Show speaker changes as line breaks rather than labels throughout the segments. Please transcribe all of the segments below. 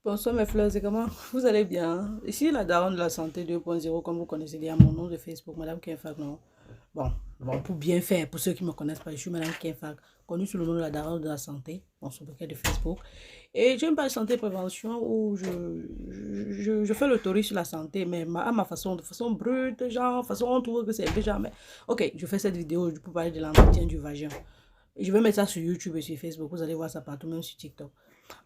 Bonsoir mes fleurs, c'est comment? Vous allez bien? Hein? Ici la daronne de la santé 2.0, comme vous connaissez bien mon nom de Facebook, Madame Kenfak, non? Bon, pour bien faire, pour ceux qui ne me connaissent pas, je suis Madame Kenfak, connue sous le nom de la daronne de la santé, mon sobriquet de Facebook. Et j'ai une page santé prévention où je fais le tour sur la santé, mais à ma façon, de façon brute, genre, façon on trouve que c'est déjà, mais ok, je fais cette vidéo pour parler de l'entretien du vagin. Et je vais mettre ça sur YouTube et sur Facebook, vous allez voir ça partout, même sur TikTok.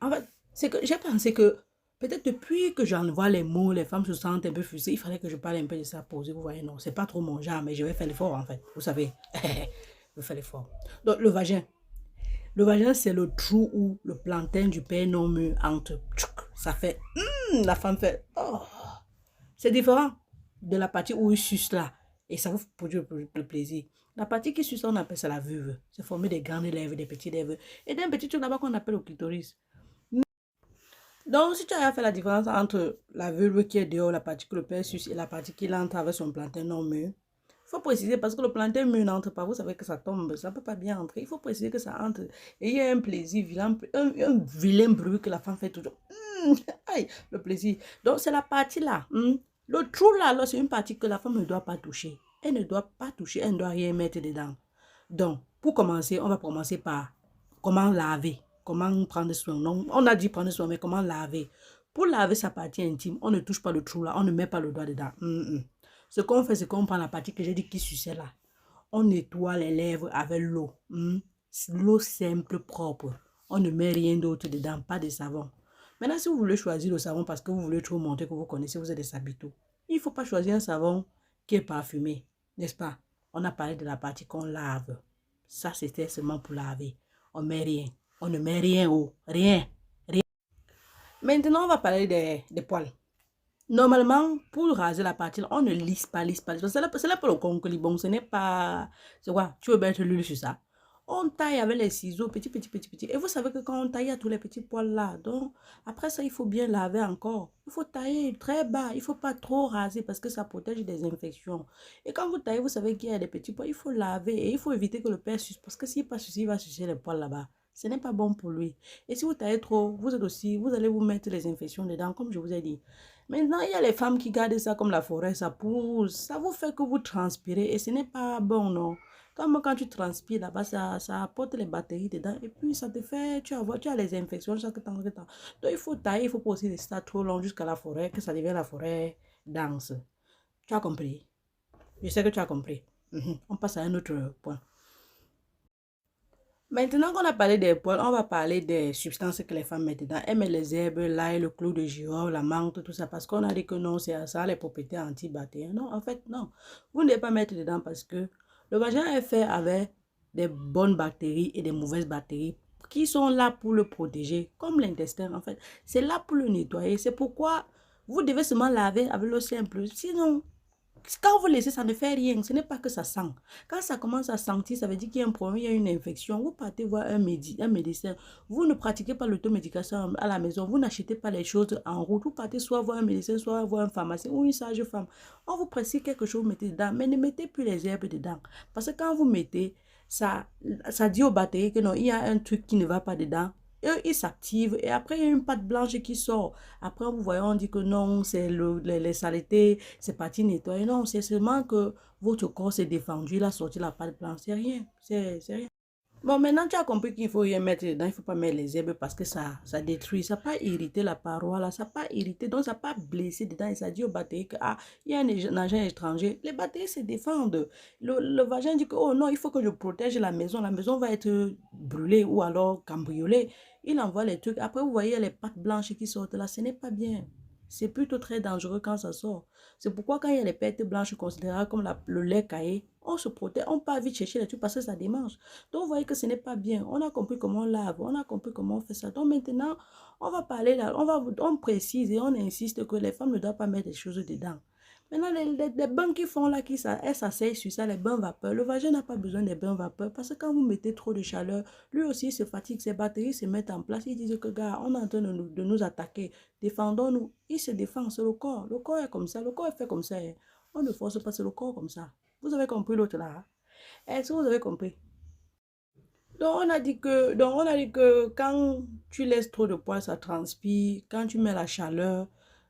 En fait, c'est que j'ai pensé que peut-être depuis que j'envoie les mots, les femmes se sentent un peu fusées, il fallait que je parle un peu de ça poser. Vous voyez, non, c'est pas trop mon genre, mais je vais faire l'effort en fait. Vous savez, je fais l'effort. Donc, le vagin. Le vagin, c'est le trou où le plantain du père non mûr entre. Ça fait. La femme fait. Oh. C'est différent de la partie où il suce là. Et ça vous produit le plaisir. La partie qui suce, on appelle ça la vulve. C'est formé des grandes lèvres, des petites lèvres. Et d'un petit truc là-bas qu'on appelle le clitoris. Donc, si tu as fait la différence entre la vulve qui est dehors, la partie que le père suce et la partie qui entre avec son plantain non mûr, il faut préciser parce que le plantain mûr n'entre pas. Vous savez que ça tombe, ça ne peut pas bien entrer. Il faut préciser que ça entre. Et il y a un plaisir vilain, un vilain bruit que la femme fait toujours. Aïe, le plaisir. Donc, c'est la partie là. Le trou là, c'est une partie que la femme ne doit pas toucher. Elle ne doit pas toucher, elle ne doit rien mettre dedans. Donc, pour commencer, on va commencer par comment laver. Comment prendre soin. Non, on a dit prendre soin, mais comment laver. Pour laver sa partie intime, on ne touche pas le trou là, on ne met pas le doigt dedans. Ce qu'on fait, c'est qu'on prend la partie que j'ai dit qui suçait là. On nettoie les lèvres avec l'eau. L'eau simple, propre. On ne met rien d'autre dedans, pas de savon. Maintenant, si vous voulez choisir le savon parce que vous voulez trop montrer que vous connaissez, vous êtes des sabitos, il ne faut pas choisir un savon qui est parfumé, n'est-ce pas? On a parlé de la partie qu'on lave. Ça, c'était seulement pour laver. On met rien. On ne met rien haut. Rien. Rien. Maintenant, on va parler des poils. Normalement, pour raser la partie, on ne lisse pas, lisse pas. C'est là pour le concoli. Bon, ce n'est pas... C'est quoi? Tu veux mettre l'huile sur ça? On taille avec les ciseaux, petit, petit, petit, petit. Et vous savez que quand on taille, il y a tous les petits poils là. Donc, après ça, il faut bien laver encore. Il faut tailler très bas. Il ne faut pas trop raser parce que ça protège des infections. Et quand vous taillez, vous savez qu'il y a des petits poils. Il faut laver et il faut éviter que le père suce. Parce que s'il pas sucer, il va sucer les poils là-bas. Ce n'est pas bon pour lui. Et si vous taillez trop, vous êtes aussi, vous allez vous mettre les infections dedans, comme je vous ai dit. Maintenant, il y a les femmes qui gardent ça comme la forêt, ça pousse. Ça vous fait que vous transpirez et ce n'est pas bon, non. Comme quand tu transpires là-bas, ça apporte les bactéries dedans et puis ça te fait, tu as les infections chaque temps, chaque temps. Donc il faut tailler, il faut pas aussi laisser ça trop long jusqu'à la forêt, que ça devienne la forêt dense. Tu as compris? Je sais que tu as compris. On passe à un autre point. Maintenant qu'on a parlé des poils, on va parler des substances que les femmes mettent dedans. Elles mettent les herbes, l'ail, le clou de girofle, la menthe, tout ça, parce qu'on a dit que non, c'est ça, les propriétés antibactériennes. Non, en fait, non. Vous ne devez pas mettre dedans parce que le vagin est fait avec des bonnes bactéries et des mauvaises bactéries qui sont là pour le protéger, comme l'intestin, en fait. C'est là pour le nettoyer. C'est pourquoi vous devez seulement laver avec l'eau simple. Sinon, quand vous laissez, ça ne fait rien. Ce n'est pas que ça sent. Quand ça commence à sentir, ça veut dire qu'il y a un problème, il y a une infection. Vous partez voir un médecin. Vous ne pratiquez pas l'automédication à la maison. Vous n'achetez pas les choses en route. Vous partez soit voir un médecin, soit voir un pharmacien ou une sage-femme. On vous prescrit quelque chose, vous mettez dedans. Mais ne mettez plus les herbes dedans. Parce que quand vous mettez, ça dit aux bactéries que non, il y a un truc qui ne va pas dedans. Eux, ils s'activent et après, il y a une pâte blanche qui sort. Après, vous voyez, on dit que non, c'est les saletés, c'est parti nettoyer. Non, c'est seulement que votre corps s'est défendu, il a sorti la pâte blanche. C'est rien, c'est rien. Bon, maintenant, tu as compris qu'il faut rien mettre dedans, il ne faut pas mettre les herbes parce que ça détruit, ça n'a pas irrité la paroi, là, ça n'a pas irrité, donc ça n'a pas blessé dedans. Et ça dit aux bactéries que, ah, il y a un agent étranger. Les bactéries se défendent. Le vagin dit que, oh non, il faut que je protège la maison va être brûlée ou alors cambriolée. Il envoie les trucs. Après, vous voyez les pattes blanches qui sortent là, ce n'est pas bien. C'est plutôt très dangereux quand ça sort. C'est pourquoi quand il y a les pattes blanches considérables comme le lait caillé, on se protège, on part vite chercher les trucs parce que ça démange. Donc, vous voyez que ce n'est pas bien. On a compris comment on lave, on a compris comment on fait ça. Donc, maintenant, on va parler là, on précise et on insiste que les femmes ne doivent pas mettre des choses dedans. Maintenant, les bains qui font là, elles s'asseyent sur ça, les bains vapeur. Le vagin n'a pas besoin des bains vapeur parce que quand vous mettez trop de chaleur, lui aussi il se fatigue, ses batteries se mettent en place. Ils disent que, gars, on est en train de nous attaquer. Défendons-nous. Il se défend, c'est le corps. Le corps est comme ça, le corps est fait comme ça. Hein. On ne force pas, c'est le corps comme ça. Vous avez compris l'autre là? Hein? Est-ce que vous avez compris? Donc, on a dit que quand tu laisses trop de poids, ça transpire. Quand tu mets la chaleur,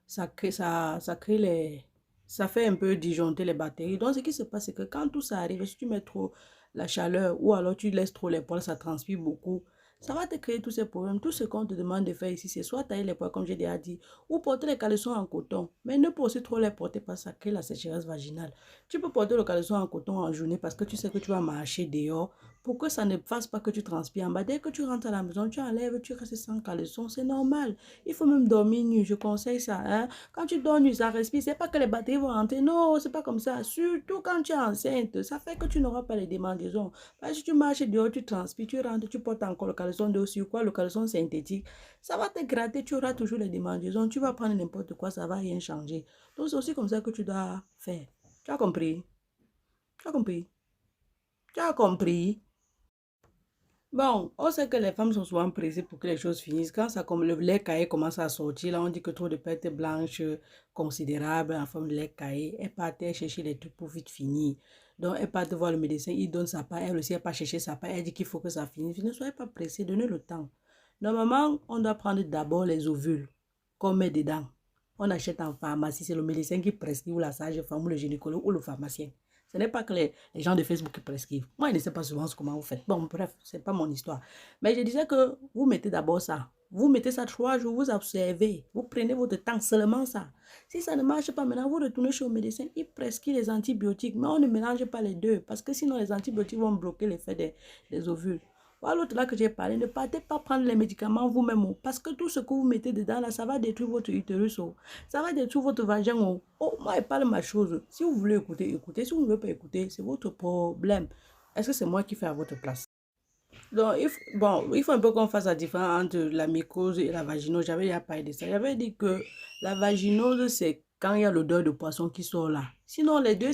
ça crée ça fait un peu disjoncter les bactéries. Donc, ce qui se passe, c'est que quand tout ça arrive, si tu mets trop la chaleur ou alors tu laisses trop les poils, ça transpire beaucoup. Ça va te créer tous ces problèmes. Tout ce qu'on te demande de faire ici, c'est soit tailler les poils, comme j'ai déjà dit, ou porter les caleçons en coton. Mais ne pas aussi trop les porter parce que ça crée la sécheresse vaginale. Tu peux porter le caleçon en coton en journée parce que tu sais que tu vas marcher dehors pour que ça ne fasse pas que tu transpires en bas. Dès que tu rentres à la maison, tu enlèves, tu restes sans caleçon, c'est normal. Il faut même dormir nu, je conseille ça. Hein? Quand tu dors nu, ça respire. C'est pas que les bactéries vont rentrer. Non, c'est pas comme ça. Surtout quand tu es enceinte, ça fait que tu n'auras pas les démangeaisons. Parce que si tu marches dehors, tu transpires, tu rentres, tu portes encore le caleçon dessus, quoi, le caleçon synthétique. Ça va te gratter, tu auras toujours les démangeaisons. Tu vas prendre n'importe quoi, ça va rien changer. Donc c'est aussi comme ça que tu dois faire. Tu as compris? Tu as compris? Tu as compris? Bon, on sait que les femmes sont souvent pressées pour que les choses finissent. Quand ça, comme le lait caillé commence à sortir, là, on dit que trop de pertes blanches considérables en forme de lait caillé. Elle partait chercher les trucs pour vite finir. Donc, elle part voir le médecin, il donne sa part. Elle aussi, elle part chercher sa part. Elle dit qu'il faut que ça finisse. Ne soyez pas pressés, donnez le temps. Normalement, on doit prendre d'abord les ovules qu'on met dedans. On achète en pharmacie, c'est le médecin qui prescrit ou la sage-femme ou le gynécologue ou le pharmacien. Ce n'est pas que les gens de Facebook qui prescrivent. Moi, je ne sais pas souvent comment vous faites. Bon, bref, ce n'est pas mon histoire. Mais je disais que vous mettez d'abord ça. Vous mettez ça 3 jours, vous observez. Vous prenez votre temps, seulement ça. Si ça ne marche pas, maintenant, vous retournez chez le médecin. Il prescrit les antibiotiques. Mais on ne mélange pas les deux. Parce que sinon, les antibiotiques vont bloquer l'effet des ovules. Voilà l'autre là que j'ai parlé, ne partez pas prendre les médicaments vous-même. Parce que tout ce que vous mettez dedans, là, ça va détruire votre utérus. Ça va détruire votre vagin. Moi, je parle ma chose. Si vous voulez écouter, écoutez. Si vous ne voulez pas écouter, c'est votre problème. Est-ce que c'est moi qui fais à votre place? Donc, il faut un peu qu'on fasse la différence entre la mycose et la vaginose. J'avais déjà parlé de ça. J'avais dit que la vaginose, c'est quand il y a l'odeur de poisson qui sort là. Sinon, les deux,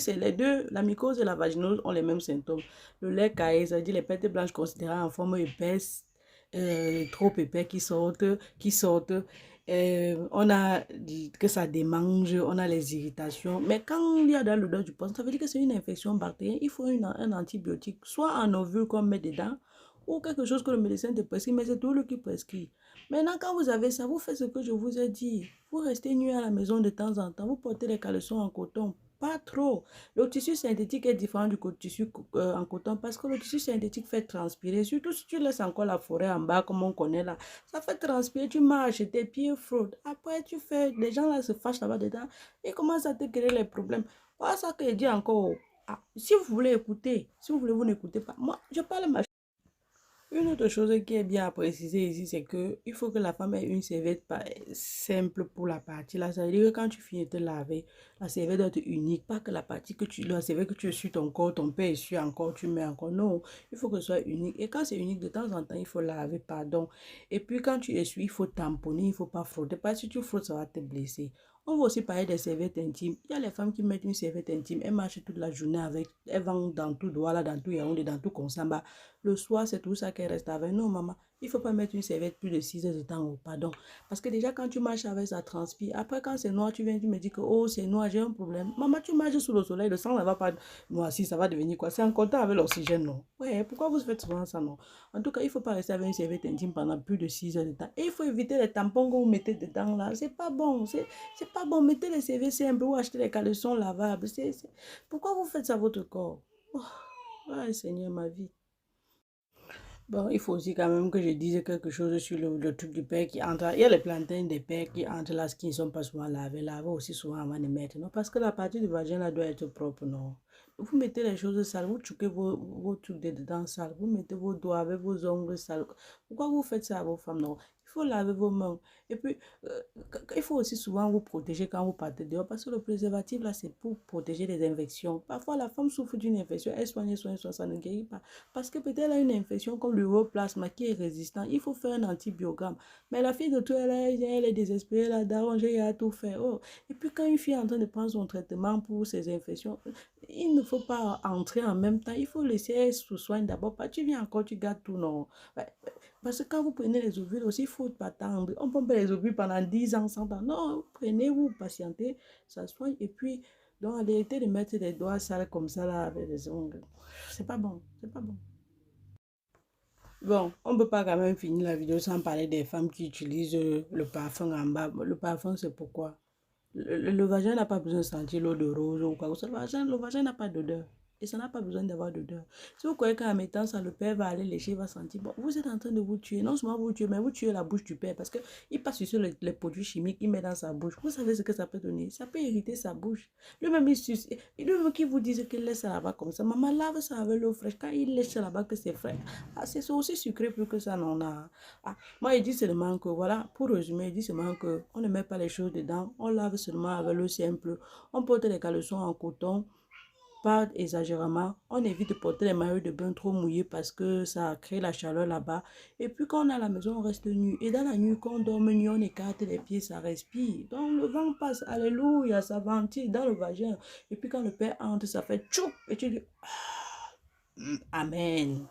la mycose et la vaginose ont les mêmes symptômes. Le lait caillé, ça veut dire les pertes blanches considérées en forme épaisse, trop épais qui sortent. On a que ça démange, on a les irritations. Mais quand il y a dans l'odeur du poisson, ça veut dire que c'est une infection bactérienne. Il faut un antibiotique, soit en ovule qu'on met dedans, ou quelque chose que le médecin te prescrit, mais c'est tout le qui prescrit. Maintenant, quand vous avez ça, vous faites ce que je vous ai dit. Vous restez nu à la maison de temps en temps, vous portez les caleçons en coton. Pas trop. Le tissu synthétique est différent du tissu en coton parce que le tissu synthétique fait transpirer. Surtout si tu laisses encore la forêt en bas, comme on connaît là. Ça fait transpirer, tu marches, tes pieds frottent. Après, les gens là se fâchent là-bas dedans et commencent à te créer les problèmes. Voilà ça que je dis encore. Ah, si vous voulez écouter, si vous voulez, vous n'écoutez pas. Moi, je parle ma. Une autre chose qui est bien à préciser ici, c'est que il faut que la femme ait une serviette simple pour la partie là. Ça veut dire que quand tu finis de te laver, la serviette doit être unique. Pas que la serviette que tu essuies ton corps, ton père essuie encore, tu mets encore. Non, il faut que ce soit unique. Et quand c'est unique, de temps en temps, il faut laver, pardon. Et puis quand tu essuies, il faut tamponner, il ne faut pas frotter. Parce que si tu frottes, ça va te blesser. On va aussi parler des serviettes intimes. Il y a les femmes qui mettent une serviette intime. Elles marchent toute la journée avec. Elles vont dans tout Douala, dans tout Yaoundé, dans tout Konsamba. Le soir, c'est tout ça qu'elle reste avec. Non, maman, il ne faut pas mettre une serviette plus de 6 heures de temps. Oh, pardon. Parce que déjà, quand tu marches avec, ça transpire. Après, quand c'est noir, tu viens, tu me dis que oh, c'est noir, j'ai un problème. Maman, tu marches sous le soleil, le sang ne va pas noircir, ça va devenir quoi? C'est en contact avec l'oxygène, non? Ouais, pourquoi vous faites souvent ça, non? En tout cas, il ne faut pas rester avec une serviette intime pendant plus de 6 heures de temps. Et il faut éviter les tampons que vous mettez dedans là. C'est pas bon. C'est pas bon. Mettez les serviettes simples ou achetez les caleçons lavables. Pourquoi vous faites ça à votre corps? Oh, ouais, Seigneur, ma vie. Bon, il faut aussi quand même que je dise quelque chose sur le truc du père qui entre. Il y a les plantains des pères qui entrent là, qui ne sont pas souvent lavés. Lavés aussi souvent avant de mettre. Non, parce que la partie du vagin là doit être propre, non. Vous mettez les choses sales, vous choquez vos trucs dedans sales, vous mettez vos doigts avec vos ongles sales. Pourquoi vous faites ça à vos femmes, non? Il faut laver vos mains. Et puis, euh, il faut aussi souvent vous protéger quand vous partez dehors, parce que le préservatif là, c'est pour protéger les infections. Parfois, la femme souffre d'une infection, elle soigne, ça ne guérit pas. Parce que peut-être elle a une infection comme l'uroplasma qui est résistant. Il faut faire un antibiogramme. Mais la fille de tout, elle est désespérée, elle a d'arranger, elle a tout fait. Oh. Et puis quand une fille est en train de prendre son traitement pour ses infections, il ne faut pas entrer en même temps. Il faut laisser elle se soigner d'abord. Pas tu viens encore, tu gardes tout, non. Ouais. Parce que quand vous prenez les ovules aussi, il faut pas attendre. On pompe les ovules pendant 10 ans, 100 ans. Non, prenez-vous, patientez, ça soigne. Et puis, donc, arrêtez de mettre les doigts sales comme ça là avec les ongles. C'est pas bon, c'est pas bon. Bon, on ne peut pas quand même finir la vidéo sans parler des femmes qui utilisent le parfum en bas. Le parfum, c'est pourquoi? Le vagin n'a pas besoin de sentir l'eau de rose ou quoi. Le vagin n'a pas d'odeur. Et ça n'a pas besoin d'avoir d'odeur. Si vous croyez qu'en mettant ça, le père va aller lécher, va sentir. Bon, vous êtes en train de vous tuer. Non seulement vous tuez, mais vous tuez la bouche du père. Parce qu'il passe sur les produits chimiques, il met dans sa bouche. Vous savez ce que ça peut donner? Ça peut irriter sa bouche. Lui-même, lui-même qui vous dit qu'il laisse ça là-bas comme ça. Maman lave ça avec l'eau fraîche. Quand il laisse ça là-bas, que c'est frais. Ah, c'est aussi sucré plus que ça, non, non. Ah, moi, il dit seulement que, voilà, pour résumer, il dit seulement que on ne met pas les choses dedans. On lave seulement avec l'eau simple. On porte les caleçons en coton. Pas exagérément. On évite de porter les maillots de bain trop mouillés parce que ça crée la chaleur là-bas. Et puis quand on est à la maison, on reste nu. Et dans la nuit, quand on dort nu, on écarte les pieds, ça respire. Donc le vent passe, alléluia, ça ventile dans le vagin. Et puis quand le père entre, ça fait tchoup. Et tu dis, Amen.